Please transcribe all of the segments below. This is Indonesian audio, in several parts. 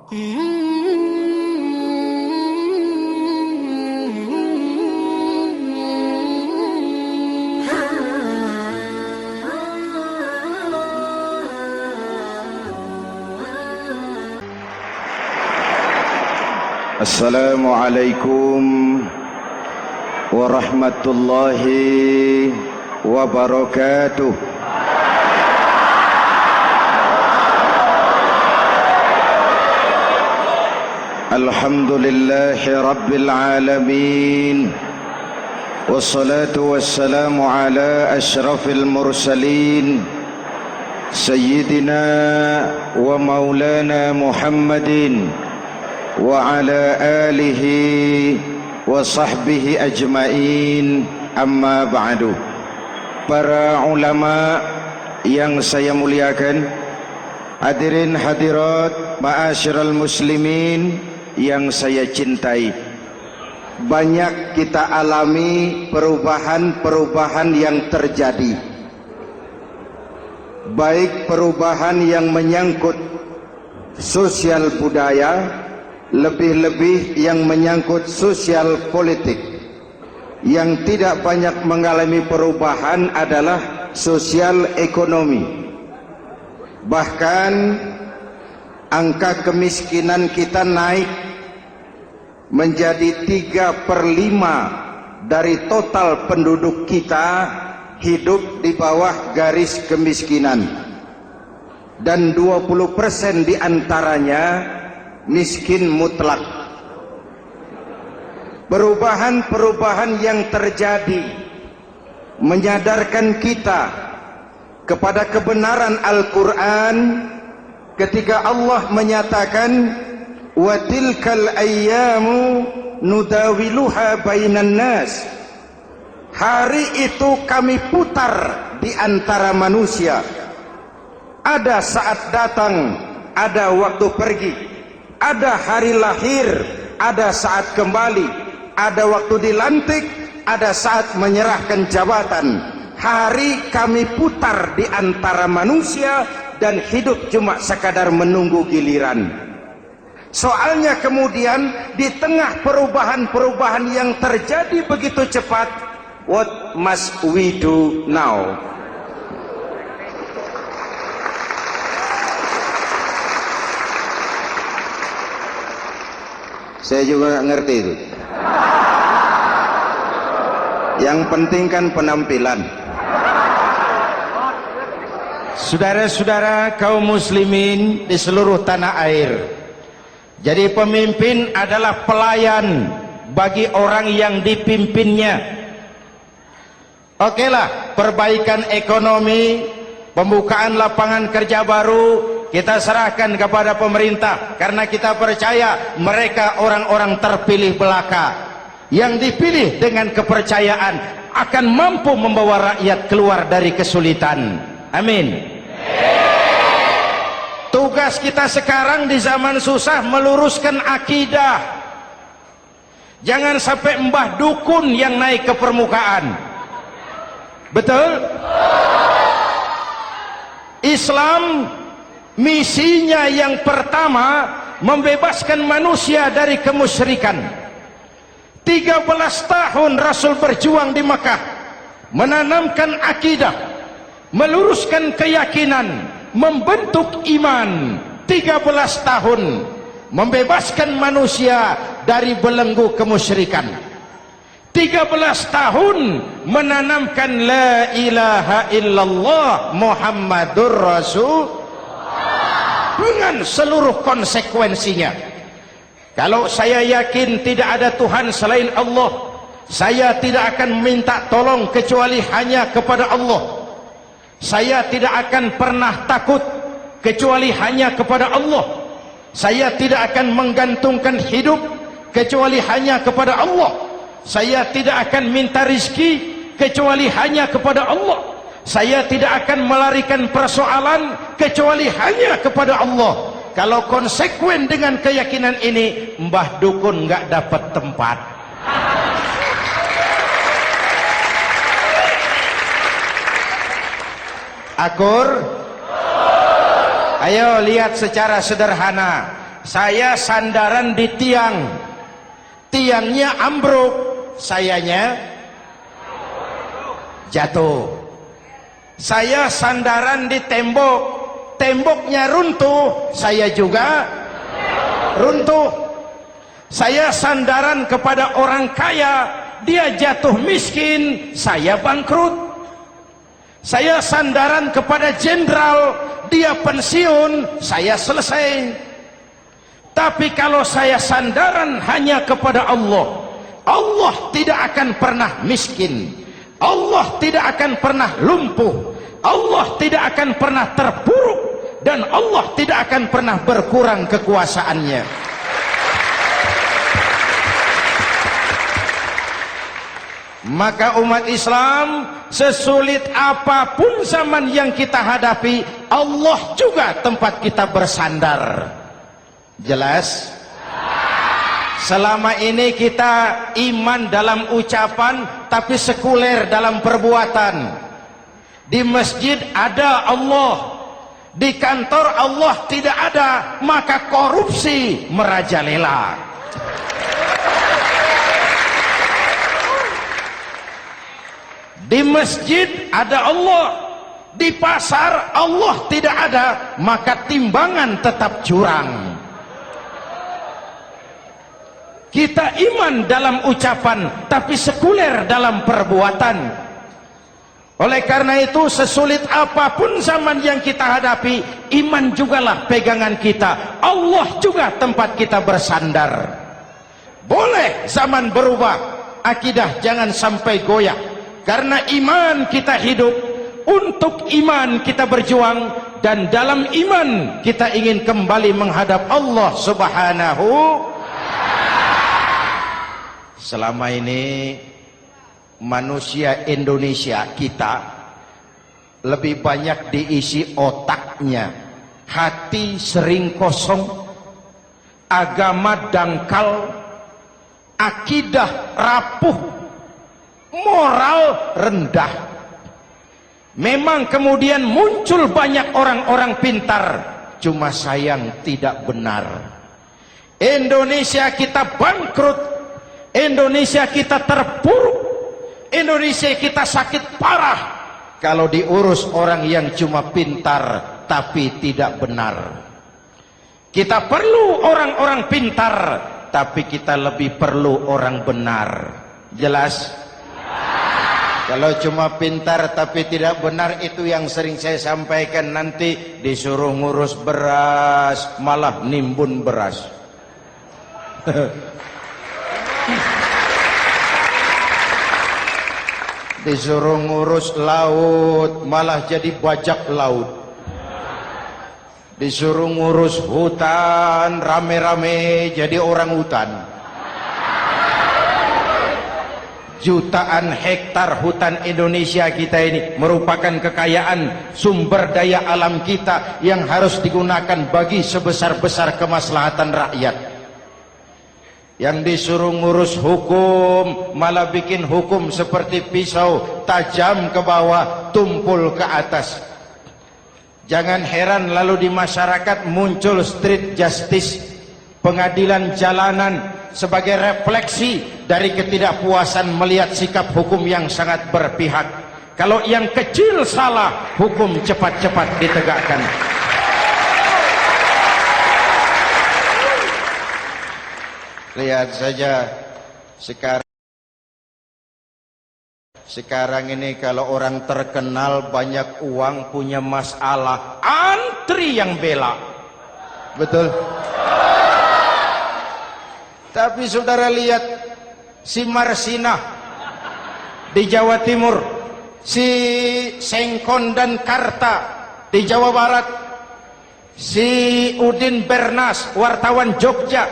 Assalamualaikum warahmatullahi wabarakatuh. Alhamdulillahi rabbil alamin, wassalatu wassalamu ala ashrafil mursalin, sayyidina wa maulana Muhammadin wa ala alihi wa sahbihi ajmain, amma ba'du. Para ulama yang saya muliakan, hadirin hadirat ma'asyiral muslimin yang saya cintai, banyak kita alami perubahan-perubahan yang terjadi, baik perubahan yang menyangkut sosial budaya, lebih-lebih yang menyangkut sosial politik. Yang tidak banyak mengalami perubahan adalah sosial ekonomi. Bahkan angka kemiskinan kita naik menjadi 3/5 dari total penduduk kita hidup di bawah garis kemiskinan, dan 20% diantaranya miskin mutlak. Perubahan-perubahan yang terjadi menyadarkan kita kepada kebenaran Al-Quran ketika Allah menyatakan wa tilkal ayyamu nudawiluha bainan nas. Hari itu kami putar di antara manusia. Ada saat datang, ada waktu pergi. Ada hari lahir, ada saat kembali, ada waktu dilantik, ada saat menyerahkan jabatan. Hari kami putar di antara manusia dan hidup cuma sekadar menunggu giliran. Soalnya kemudian di tengah perubahan-perubahan yang terjadi begitu cepat, what must we do now? Saya juga nggak ngerti itu. Yang penting kan penampilan. Saudara-saudara kaum muslimin di seluruh tanah air, jadi pemimpin adalah pelayan bagi orang yang dipimpinnya. Okelah, perbaikan ekonomi, pembukaan lapangan kerja baru kita serahkan kepada pemerintah, karena kita percaya mereka orang-orang terpilih belaka yang dipilih dengan kepercayaan akan mampu membawa rakyat keluar dari kesulitan. Amin. Tugas kita sekarang di zaman susah meluruskan akidah. Jangan sampai mbah dukun yang naik ke permukaan. Betul? Islam misinya yang pertama membebaskan manusia dari kemusyrikan. 13 tahun Rasul berjuang di Makkah, menanamkan akidah, meluruskan keyakinan, membentuk iman. 13 tahun membebaskan manusia dari belenggu kemusyrikan. 13 tahun menanamkan la ilaha illallah Muhammadur Rasul dengan seluruh konsekuensinya. Kalau saya yakin tidak ada Tuhan selain Allah, saya tidak akan minta tolong kecuali hanya kepada Allah. Saya tidak akan pernah takut kecuali hanya kepada Allah. Saya tidak akan menggantungkan hidup kecuali hanya kepada Allah. Saya tidak akan minta rizki kecuali hanya kepada Allah. Saya tidak akan melarikan persoalan kecuali hanya kepada Allah. Kalau konsekuen dengan keyakinan ini, mbah dukun nggak dapat tempat. Akur? Ayo lihat secara sederhana. saya sandaran di tiang, tiangnya ambruk, sayanya jatuh. Saya sandaran di tembok, temboknya runtuh, saya juga runtuh. Saya sandaran kepada orang kaya, dia jatuh miskin, saya bangkrut. Saya sandaran kepada jenderal, dia pensiun, saya selesai. Tapi kalau saya sandaran hanya kepada Allah, Allah tidak akan pernah miskin, Allah tidak akan pernah lumpuh, Allah tidak akan pernah terpuruk, dan Allah tidak akan pernah berkurang kekuasaannya. Maka umat Islam, sesulit apapun zaman yang kita hadapi, Allah juga tempat kita bersandar. Jelas? Selama ini kita iman dalam ucapan, tapi sekuler dalam perbuatan. Di masjid ada Allah, di kantor Allah tidak ada, maka korupsi merajalela. Di masjid ada Allah, di pasar Allah tidak ada, maka timbangan tetap curang. Kita iman dalam ucapan, tapi sekuler dalam perbuatan. Oleh karena itu, sesulit apapun zaman yang kita hadapi, iman jugalah pegangan kita, Allah juga tempat kita bersandar. Boleh zaman berubah, akidah jangan sampai goyah. Karena iman kita hidup, untuk iman kita berjuang, dan dalam iman kita ingin kembali menghadap Allah Subhanahu. Selama ini manusia Indonesia kita lebih banyak diisi otaknya, hati sering kosong, agama dangkal, akidah rapuh, moral rendah. Memang kemudian muncul banyak orang-orang pintar, cuma sayang tidak benar. Indonesia kita bangkrut, Indonesia kita terpuruk, Indonesia kita sakit parah kalau diurus orang yang cuma pintar tapi tidak benar. Kita perlu orang-orang pintar, tapi kita lebih perlu orang benar. Jelas? Kalau cuma pintar tapi tidak benar, itu yang sering saya sampaikan, nanti disuruh ngurus beras malah nimbun beras. Disuruh ngurus laut malah jadi bajak laut. Disuruh ngurus hutan rame-rame jadi orang hutan. Jutaan hektar hutan Indonesia kita ini merupakan kekayaan sumber daya alam kita yang harus digunakan bagi sebesar-besar kemaslahatan rakyat. Yang disuruh ngurus hukum malah bikin hukum seperti pisau, tajam ke bawah, tumpul ke atas. Jangan heran lalu di masyarakat muncul street justice, pengadilan jalanan, sebagai refleksi dari ketidakpuasan melihat sikap hukum yang sangat berpihak. Kalau yang kecil salah, hukum cepat-cepat ditegakkan. Lihat saja sekarang ini, kalau orang terkenal banyak uang, punya masalah, antri yang bela. Betul? Tapi saudara lihat si Marsinah di Jawa Timur, si Sengkon dan Karta di Jawa Barat, si Udin Bernas wartawan Jogja,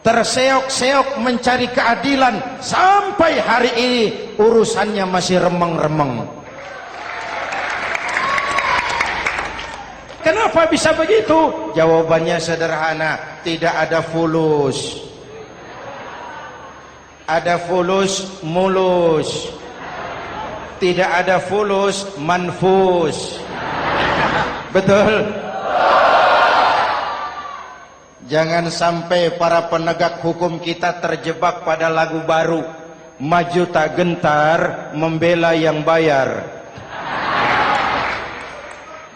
terseok-seok mencari keadilan, sampai hari ini urusannya masih remeng-remeng. Kenapa bisa begitu? Jawabannya sederhana, tidak ada fulus. Ada fulus mulus, tidak ada fulus manfus. Betul? Jangan sampai para penegak hukum kita terjebak pada lagu baru, maju tak gentar membela yang bayar.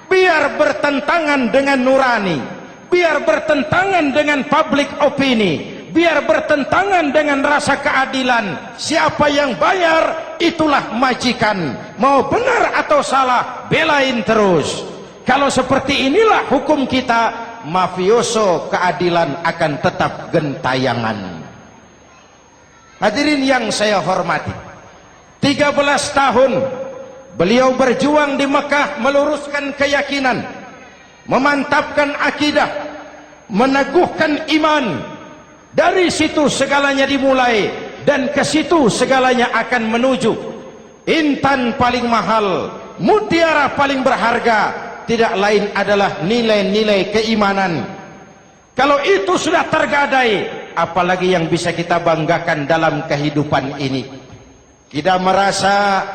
Biar bertentangan dengan nurani, biar bertentangan dengan public opini, biar bertentangan dengan rasa keadilan. Siapa yang bayar, itulah majikan. Mau benar atau salah, belain terus. Kalau seperti inilah hukum kita, mafioso keadilan akan tetap gentayangan. Hadirin yang saya hormati, 13 tahun beliau berjuang di Mekah, meluruskan keyakinan, memantapkan akidah, meneguhkan iman. Dari situ segalanya dimulai, dan ke situ segalanya akan menuju. Intan paling mahal, mutiara paling berharga, tidak lain adalah nilai-nilai keimanan. Kalau itu sudah tergadai, apalagi yang bisa kita banggakan dalam kehidupan ini? Kita merasa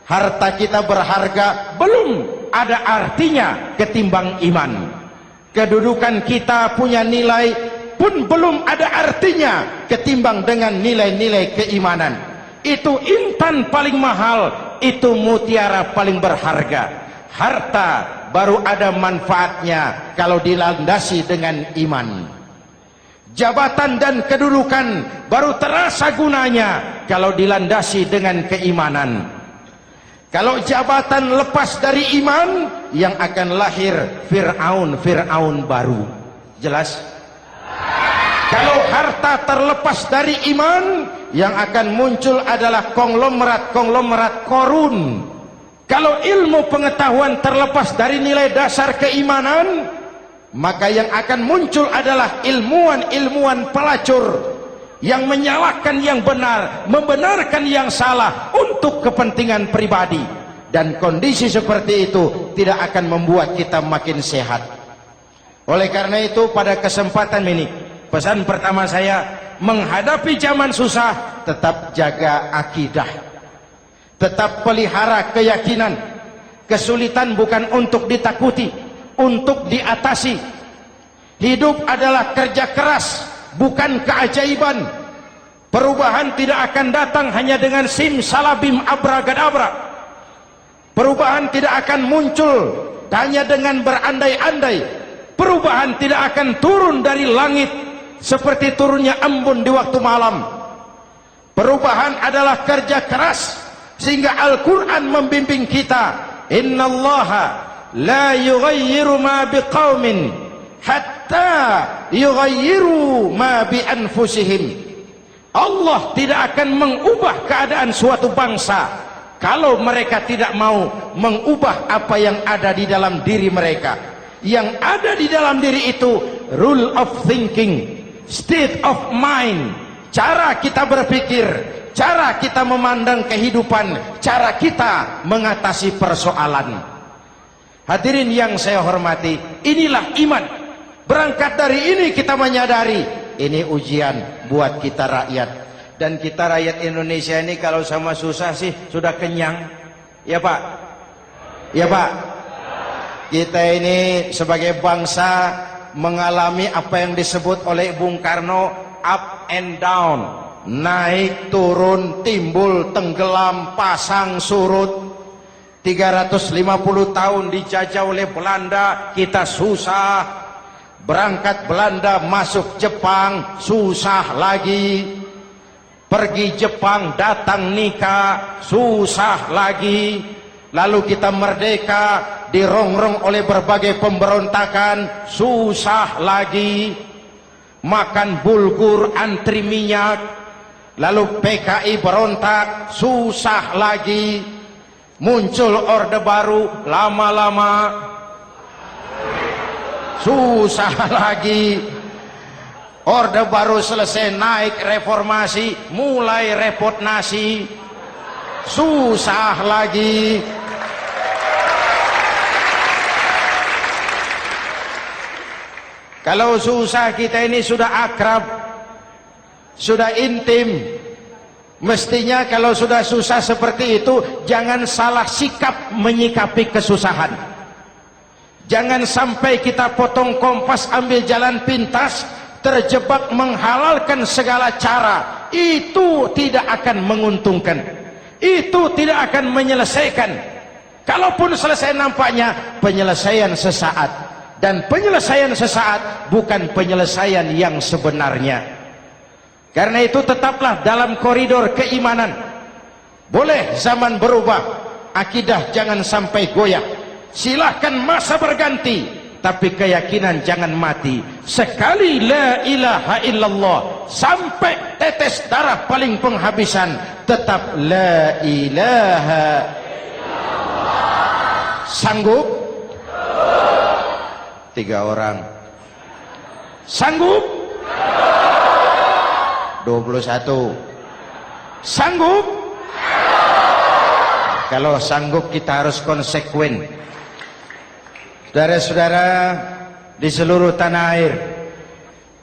harta kita berharga, belum ada artinya ketimbang iman. Kedudukan kita punya nilai pun belum ada artinya ketimbang dengan nilai-nilai keimanan. Itu intan paling mahal, itu mutiara paling berharga. Harta baru ada manfaatnya kalau dilandasi dengan iman. Jabatan dan kedudukan baru terasa gunanya kalau dilandasi dengan keimanan. Kalau jabatan lepas dari iman, yang akan lahir Fir'aun baru. Jelas? Kalau harta terlepas dari iman, yang akan muncul adalah konglomerat korun. Kalau ilmu pengetahuan terlepas dari nilai dasar keimanan, maka yang akan muncul adalah ilmuwan pelacur yang menyalahkan yang benar, membenarkan yang salah untuk kepentingan pribadi. Dan kondisi seperti itu tidak akan membuat kita makin sehat. Oleh karena itu, pada kesempatan ini, pesan pertama saya, menghadapi zaman susah, tetap jaga akidah. Tetap pelihara keyakinan. Kesulitan bukan untuk ditakuti, untuk diatasi. Hidup adalah kerja keras, bukan keajaiban. Perubahan tidak akan datang hanya dengan simsalabim abragadabra. Perubahan tidak akan muncul hanya dengan berandai-andai. Perubahan tidak akan turun dari langit seperti turunnya embun di waktu malam. Perubahan adalah kerja keras. Sehingga Al-Quran membimbing kita, innallaha la yughayyiru ma biqaumin hatta yughayyiru ma bi anfusihim. Allah tidak akan mengubah keadaan suatu bangsa kalau mereka tidak mau mengubah apa yang ada di dalam diri mereka. Yang ada di dalam diri itu rule of thinking, state of mind, cara kita berpikir, cara kita memandang kehidupan, cara kita mengatasi persoalan. Hadirin yang saya hormati, inilah iman. Berangkat dari ini kita menyadari, ini ujian buat kita rakyat. Dan kita rakyat Indonesia ini kalau sama susah sih sudah kenyang. Ya Pak? Ya Pak? Kita ini sebagai bangsa mengalami apa yang disebut oleh Bung Karno up and down. Naik, turun, timbul, tenggelam, pasang, surut. 350 tahun dijajah oleh Belanda, kita susah. Berangkat Belanda, masuk Jepang, susah lagi. Pergi Jepang, datang nikah, susah lagi. Lalu kita merdeka, dirongrong oleh berbagai pemberontakan, susah lagi. Makan bulgur, antri minyak. Lalu PKI berontak, susah lagi. Muncul orde baru, lama-lama susah lagi. Orde baru selesai, naik reformasi, mulai repot nasi, susah lagi. Kalau susah kita ini sudah akrab, sudah intim. Mestinya kalau sudah susah seperti itu, jangan salah sikap menyikapi kesusahan. Jangan sampai kita potong kompas, ambil jalan pintas, terjebak menghalalkan segala cara. Itu tidak akan menguntungkan, itu tidak akan menyelesaikan. Kalaupun selesai, nampaknya penyelesaian sesaat, dan penyelesaian sesaat bukan penyelesaian yang sebenarnya. Karena itu tetaplah dalam koridor keimanan. Boleh zaman berubah, akidah jangan sampai goyah. Silahkan masa berganti, tapi keyakinan jangan mati. Sekali la ilaha illallah sampai tetes darah paling penghabisan, tetap la ilaha illallah. Sanggup? 3 orang. Sanggup? 21. Sanggup? Kalau sanggup kita harus konsekuen. Saudara-saudara di seluruh tanah air,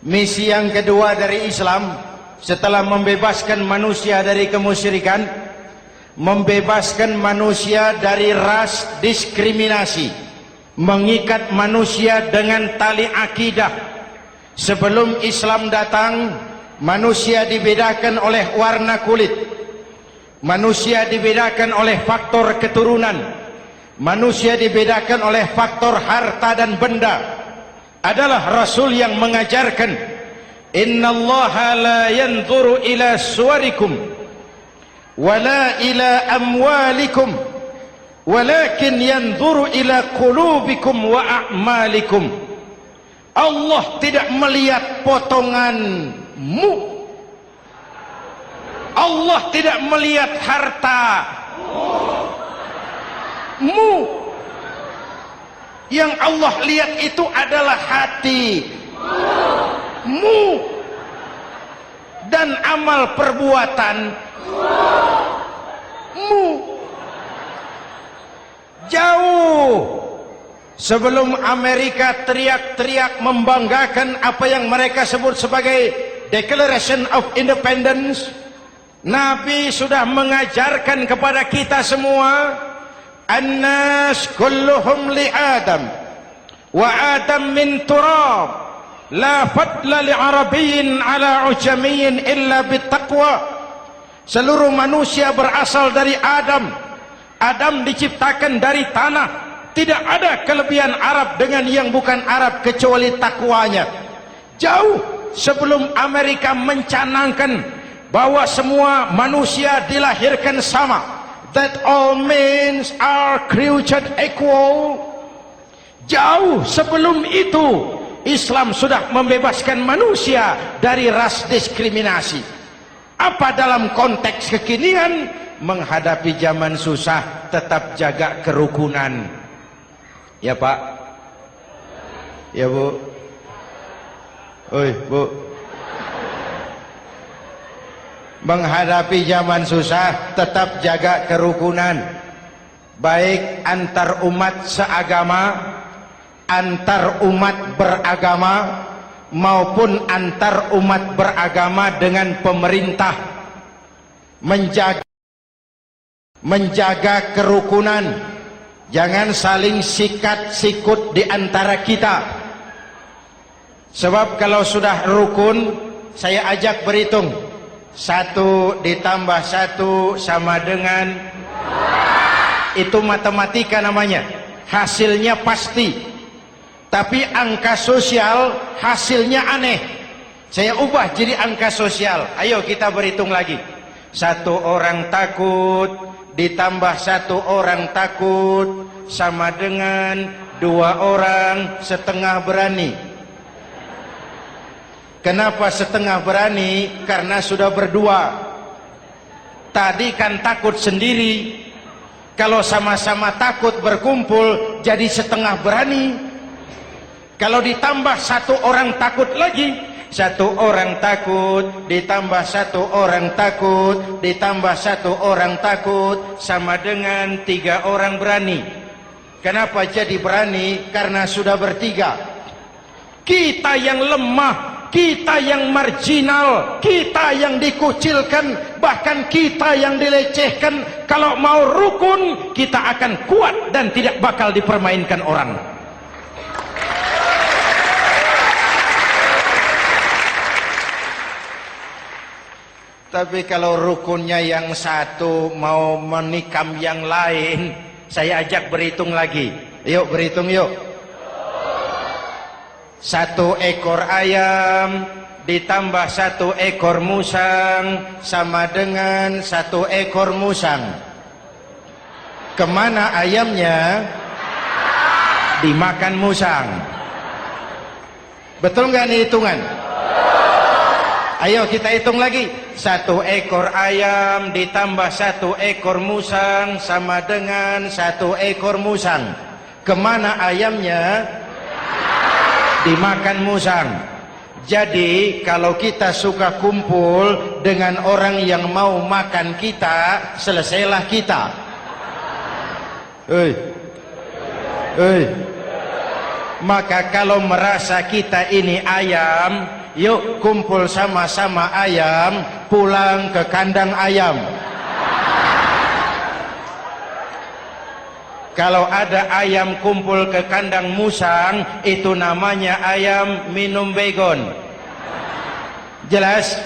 misi yang kedua dari Islam setelah membebaskan manusia dari kemusyrikan, membebaskan manusia dari ras diskriminasi, mengikat manusia dengan tali akidah. Sebelum Islam datang, manusia dibedakan oleh warna kulit, manusia dibedakan oleh faktor keturunan, manusia dibedakan oleh faktor harta dan benda. Adalah Rasul yang mengajarkan, innallaha la yanzuru ila suwarikum wala ila amwalikum walakin yanzuru ila qulubikum wa a'malikum. Allah tidak melihat potonganmu, Allah tidak melihat hartamu. Yang Allah lihat itu adalah hatimu dan amal perbuatanmu. Jauh sebelum Amerika teriak-teriak membanggakan apa yang mereka sebut sebagai Declaration of Independence, Nabi sudah mengajarkan kepada kita semua, annas kulluhum li Adam wa Adam min turab la fadla li arabiyyin ala ujamiyyin illa bittaqwa. Seluruh manusia berasal dari Adam. Adam diciptakan dari tanah. Tidak ada kelebihan Arab dengan yang bukan Arab kecuali takwanya. Jauh sebelum Amerika mencanangkan bahwa semua manusia dilahirkan sama, that all men are created equal, jauh sebelum itu Islam sudah membebaskan manusia dari ras diskriminasi. Apa dalam konteks kekinian menghadapi zaman susah tetap jaga kerukunan? Ya Pak, ya Bu, oi Bu, menghadapi zaman susah tetap jaga kerukunan, baik antar umat seagama, antar umat beragama, maupun antar umat beragama dengan pemerintah. Menjaga kerukunan, jangan saling sikat sikut di antara kita. Sebab kalau sudah rukun, saya ajak berhitung, 1 ditambah 1 sama dengan, itu matematika namanya, hasilnya pasti. Tapi angka sosial hasilnya aneh. Saya ubah jadi angka sosial. Ayo kita berhitung lagi. 1 orang takut ditambah 1 orang takut sama dengan 2 orang setengah berani. Kenapa setengah berani? Karena sudah berdua. Tadi kan takut sendiri. Kalau sama-sama takut berkumpul jadi setengah berani. Kalau ditambah 1 orang takut lagi, 1 orang takut ditambah 1 orang takut ditambah 1 orang takut sama dengan 3 orang berani. Kenapa jadi berani? Karena sudah bertiga. Kita yang lemah, kita yang marginal, kita yang dikucilkan, bahkan kita yang dilecehkan, kalau mau rukun kita akan kuat dan tidak bakal dipermainkan orang. Tapi kalau rukunnya yang satu mau menikam yang lain, saya ajak berhitung lagi. Yuk berhitung yuk. 1 ekor ayam ditambah 1 ekor musang sama dengan 1 ekor musang. Kemana ayamnya? Dimakan musang. Betul nggak nih hitungan? Ayo kita hitung lagi. 1 ekor ayam ditambah 1 ekor musang sama dengan 1 ekor musang. Kemana ayamnya? Dimakan musang. Jadi kalau kita suka kumpul dengan orang yang mau makan kita, selesailah kita. Maka kalau merasa kita ini ayam, yuk kumpul sama-sama ayam, pulang ke kandang ayam. Kalau ada ayam kumpul ke kandang musang, itu namanya ayam minum baygon. Jelas?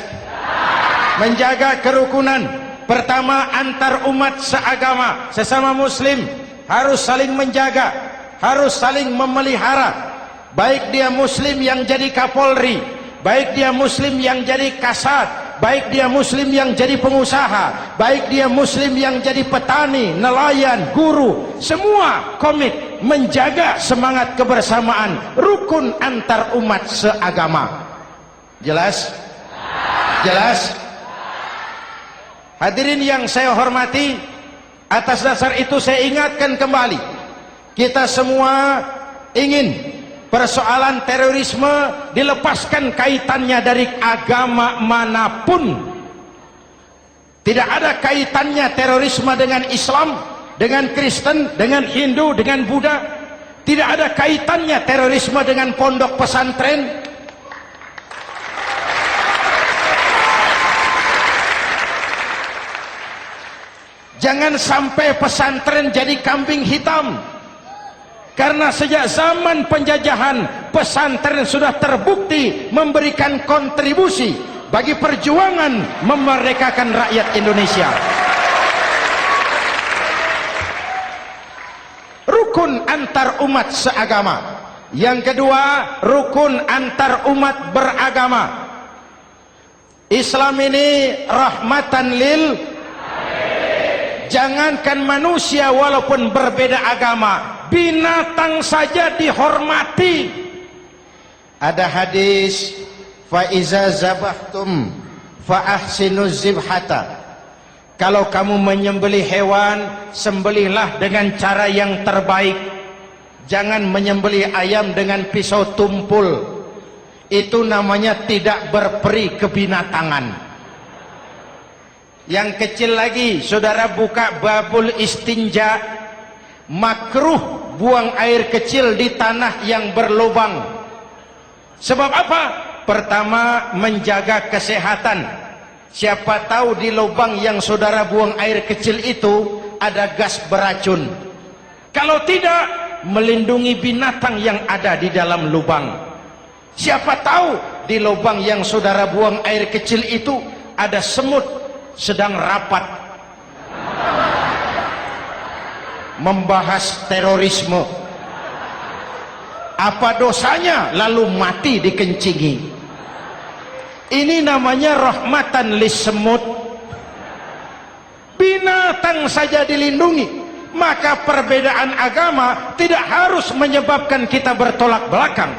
Menjaga kerukunan. Pertama, antar umat seagama, sesama muslim harus saling menjaga, harus saling memelihara. Baik dia muslim yang jadi kapolri, baik dia muslim yang jadi kasat, baik dia muslim yang jadi pengusaha, baik dia muslim yang jadi petani, nelayan, guru, semua komit menjaga semangat kebersamaan, rukun antar umat seagama. Jelas? Jelas? Hadirin yang saya hormati, atas dasar itu saya ingatkan kembali, kita semua ingin persoalan terorisme dilepaskan kaitannya dari agama manapun. Tidak ada kaitannya terorisme dengan Islam, dengan Kristen, dengan Hindu, dengan Buddha. Tidak ada kaitannya terorisme dengan pondok pesantren. Jangan sampai pesantren jadi kambing hitam. Karena sejak zaman penjajahan, pesantren sudah terbukti memberikan kontribusi bagi perjuangan memerdekakan rakyat Indonesia. Rukun antar umat seagama. Yang kedua, rukun antar umat beragama. Islam ini rahmatan lil. Jangankan manusia walaupun berbeda agama, binatang saja dihormati. Ada hadis, fa iza zabahtum fa ahsinuz zibhata. Kalau kamu menyembelih hewan, sembelihlah dengan cara yang terbaik. Jangan menyembelih ayam dengan pisau tumpul. Itu namanya tidak berperi kebinatangan. Yang kecil lagi, saudara buka babul istinja, makruh buang air kecil di tanah yang berlubang. Sebab apa? Pertama, menjaga kesehatan. Siapa tahu di lubang yang saudara buang air kecil itu ada gas beracun. Kalau tidak, melindungi binatang yang ada di dalam lubang. Siapa tahu di lubang yang saudara buang air kecil itu ada semut sedang rapat membahas terorisme. Apa dosanya lalu mati dikencingi? Ini namanya rahmatan lis semut. Binatang saja dilindungi. Maka perbedaan agama tidak harus menyebabkan kita bertolak belakang.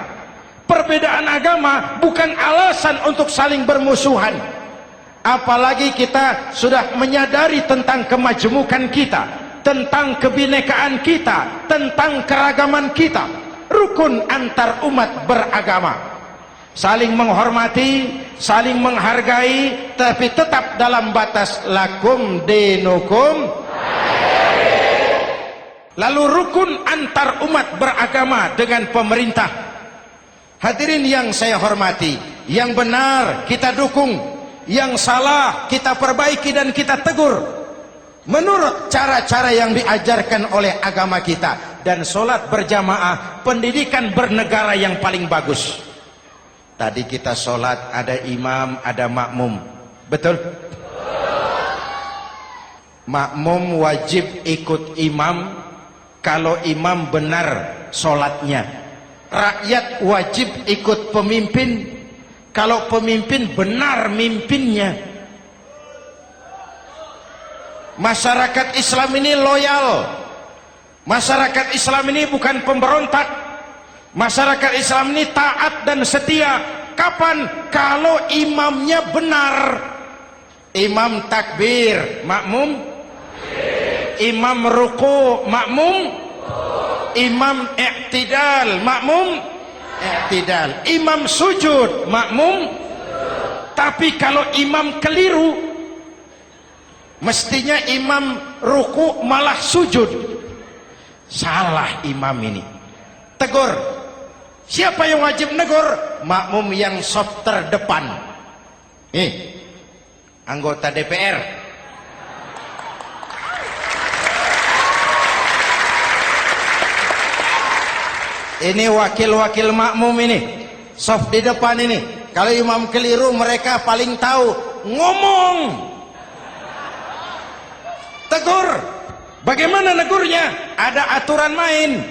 Perbedaan agama bukan alasan untuk saling bermusuhan. Apalagi kita sudah menyadari tentang kemajmukan kita, tentang kebinekaan kita, tentang keragaman kita. Rukun antar umat beragama, saling menghormati, saling menghargai, tapi tetap dalam batas lakum dinukum. Lalu rukun antar umat beragama dengan pemerintah. Hadirin yang saya hormati, yang benar kita dukung, yang salah kita perbaiki dan kita tegur menurut cara-cara yang diajarkan oleh agama kita. Dan sholat berjamaah, pendidikan bernegara yang paling bagus. Tadi kita sholat ada imam, ada makmum. Betul? Makmum wajib ikut imam kalau imam benar sholatnya. Rakyat wajib ikut pemimpin kalau pemimpin benar mimpinnya. Masyarakat Islam ini loyal. Masyarakat Islam ini bukan pemberontak. Masyarakat Islam ini taat dan setia. Kapan? Kalau imamnya benar. Imam takbir, makmum. Imam ruku, makmum. Imam i'tidal, makmum. I'tidal. Imam sujud, makmum. Tapi kalau imam keliru, mestinya imam ruku malah sujud. Salah imam ini. Tegur. Siapa yang wajib negur? Makmum yang saf terdepan. Anggota DPR. Ini wakil-wakil makmum ini, saf di depan ini. Kalau imam keliru, mereka paling tahu. Ngomong, tegur. Bagaimana negurnya? Ada aturan main.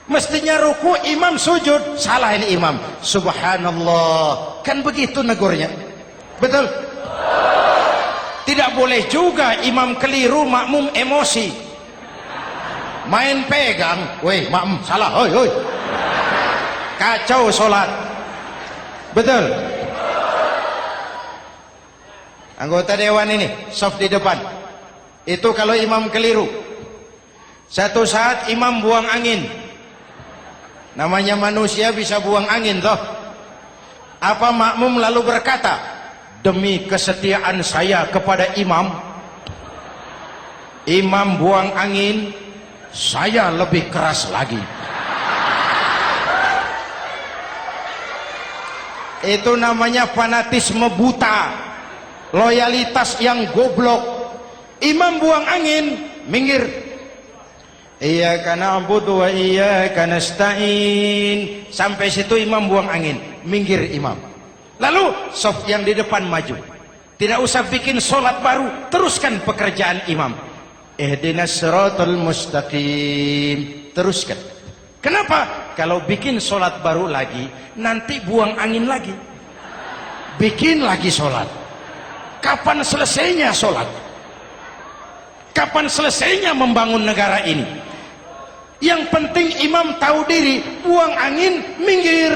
Mestinya ruku, imam sujud. Salah ini imam. Subhanallah. Kan begitu negurnya. Betul? Tidak boleh juga imam keliru, makmum emosi. Main pegang. Weh, makmum salah. Hoi, hoi. Kacau sholat. Betul? Anggota dewan ini, saf di depan. Itu kalau imam keliru. Satu saat imam buang angin. Namanya manusia bisa buang angin toh. Apa makmum lalu berkata, demi kesetiaan saya kepada imam, imam buang angin, saya lebih keras lagi. Itu namanya fanatisme buta, loyalitas yang goblok. Imam buang angin, minggir. Iyyaka na'budu wa iyyaka nasta'in. Sampai situ imam buang angin, minggir imam. Lalu saf yang di depan maju. Tidak usah bikin sholat baru, teruskan pekerjaan imam. Ihdinas siratal mustaqim. Teruskan. Kenapa? Kalau bikin sholat baru lagi, nanti buang angin lagi. Bikin lagi sholat. Kapan selesainya sholat? Kapan selesainya membangun negara ini? Yang penting imam tahu diri, buang angin, minggir.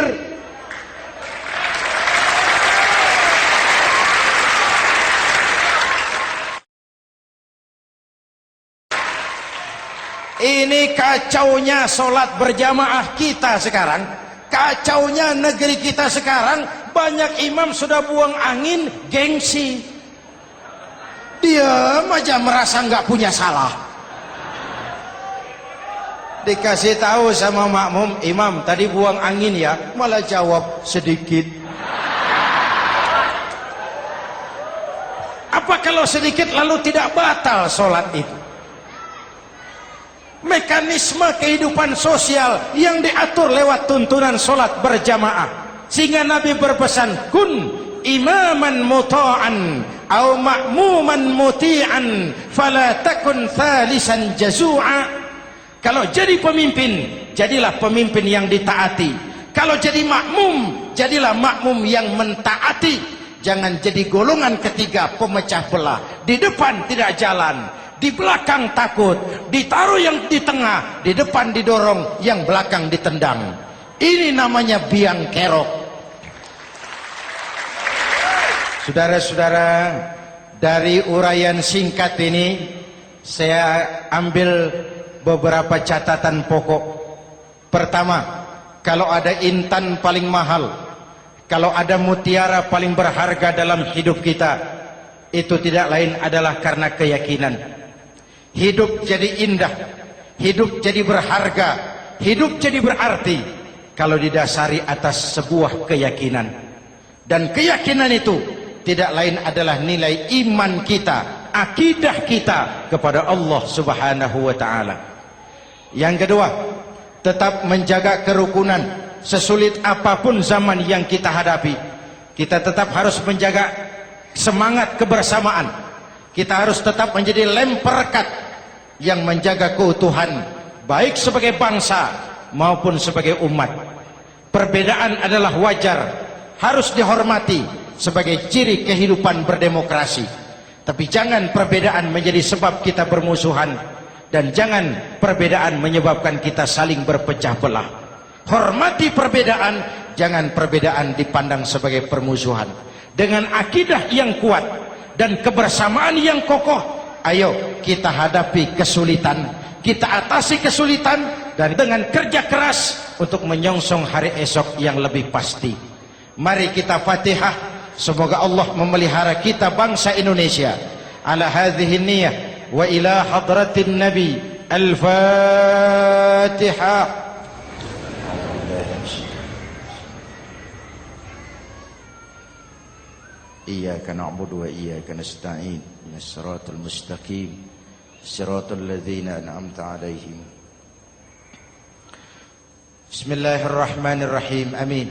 Ini kacaunya sholat berjamaah kita sekarang. Kacaunya negeri kita sekarang. Banyak imam sudah buang angin, gengsi. Dia aja merasa nggak punya salah. Dikasih tahu sama makmum, imam tadi buang angin ya, malah jawab sedikit. Apa kalau sedikit lalu tidak batal sholat itu? Mekanisme kehidupan sosial yang diatur lewat tuntunan sholat berjamaah. Sehingga Nabi berpesan, kun imaman muta'an au ma'muman muti'an fala takun thalisan jazu'a. Kalau jadi pemimpin, jadilah pemimpin yang ditaati. Kalau jadi makmum, jadilah makmum yang mentaati. Jangan jadi golongan ketiga pemecah belah. Di depan tidak jalan, di belakang takut, ditaruh yang di tengah, di depan didorong, yang belakang ditendang. Ini namanya biang kerok. Saudara-saudara, dari uraian singkat ini saya ambil beberapa catatan pokok. Pertama, kalau ada intan paling mahal, kalau ada mutiara paling berharga dalam hidup kita, itu tidak lain adalah karena keyakinan. Hidup jadi indah, hidup jadi berharga, hidup jadi berarti kalau didasari atas sebuah keyakinan. Dan keyakinan itu tidak lain adalah nilai iman kita, akidah kita kepada Allah Subhanahu wa ta'ala. Yang kedua, tetap menjaga kerukunan. Sesulit apapun zaman yang kita hadapi, kita tetap harus menjaga semangat kebersamaan. Kita harus tetap menjadi lem perekat yang menjaga keutuhan baik sebagai bangsa maupun sebagai umat. Perbedaan adalah wajar, harus dihormati sebagai ciri kehidupan berdemokrasi. Tapi jangan perbedaan menjadi sebab kita bermusuhan, dan jangan perbedaan menyebabkan kita saling berpecah belah. Hormati perbedaan, jangan perbedaan dipandang sebagai permusuhan. Dengan akidah yang kuat dan kebersamaan yang kokoh, ayo kita hadapi kesulitan, kita atasi kesulitan, dan dengan kerja keras untuk menyongsong hari esok yang lebih pasti. Mari kita Fatihah, semoga Allah memelihara kita bangsa Indonesia. Ala hadhihi niyah wa ila hadratin Nabi. Al-Fatihah. Iyyaka na'budu wa iyyaka nasta'in. Ihdinas siratal mustaqim. Siratal ladzina an'amta 'alaihim. Bismillahirrahmanirrahim. Amin.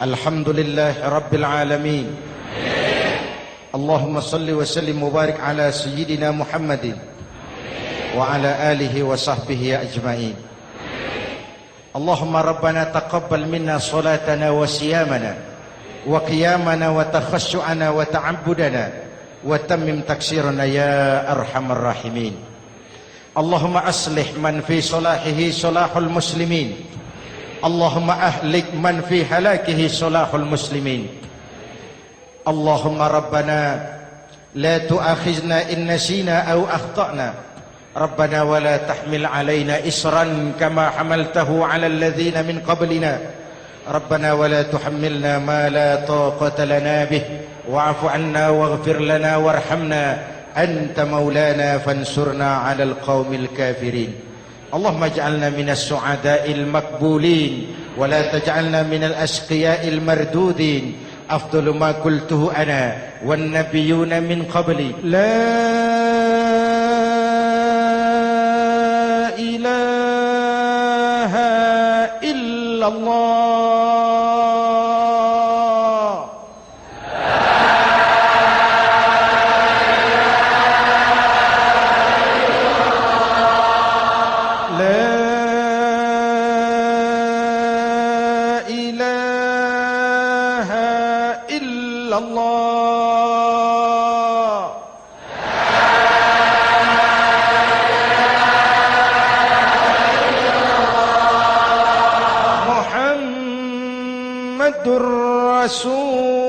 Alhamdulillahi rabbil alamin. Allahumma salli wa sallim wa barik ala sayyidina Muhammadin wa ala alihi wa sahbihi ajma'in. Allahumma rabbana taqabbal minna salatana wa siyamana wa qiyamana wa takhassu'ana wa ta'abbudana wa tammim taksirana ya arhamar rahimin. Allahumma aslih man fi salahihi salahul muslimin. Allahumma ahlik man fi halakihi salahul muslimin. Allahumma rabbana la tu'akhizna in nasina aw akhtana. Rabbana wa la tahmil alaina isran kama hamaltahu ala alladhina min qablina. Rabbana wa la tuhammilna ma la taqata lana bih wa'fu 'anna waghfir lana warhamna anta maulana fansurna 'alal qaumil kafirin. Allahumma ij'alna minas su'ada'il maqbulin wa la taj'alna minal asqiya'il mardudin. Afdalu ma qultuhu ana wan nabiyyuna min qabli. La ilaha illallah. Rasulullah.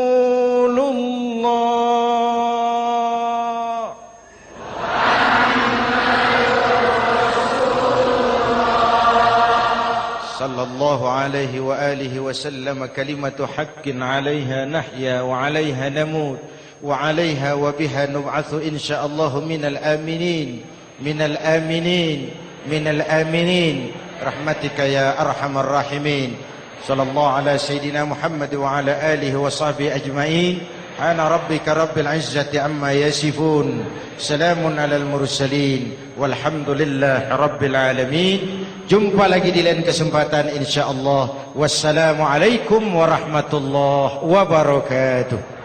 Sallallahu alaihi wa alihi wa sallam. Kalimatu haqqin 'alaiha nahya wa 'alaiha namut wa 'alaiha wa biha nub'atsu insyaallah minal aminin minal aminin minal aminin rahmatika ya arhamar rahimin. Sallallahu ala sayyidina Muhammad wa ala alihi wa sahbihi ajma'in. Ana rabbika rabbil izzati amma yasifun. Salamun alal mursalin. Walhamdulillahi rabbil alamin. Jumpa lagi di lain kesempatan insyaallah. Wassalamualaikum warahmatullahi wabarakatuh.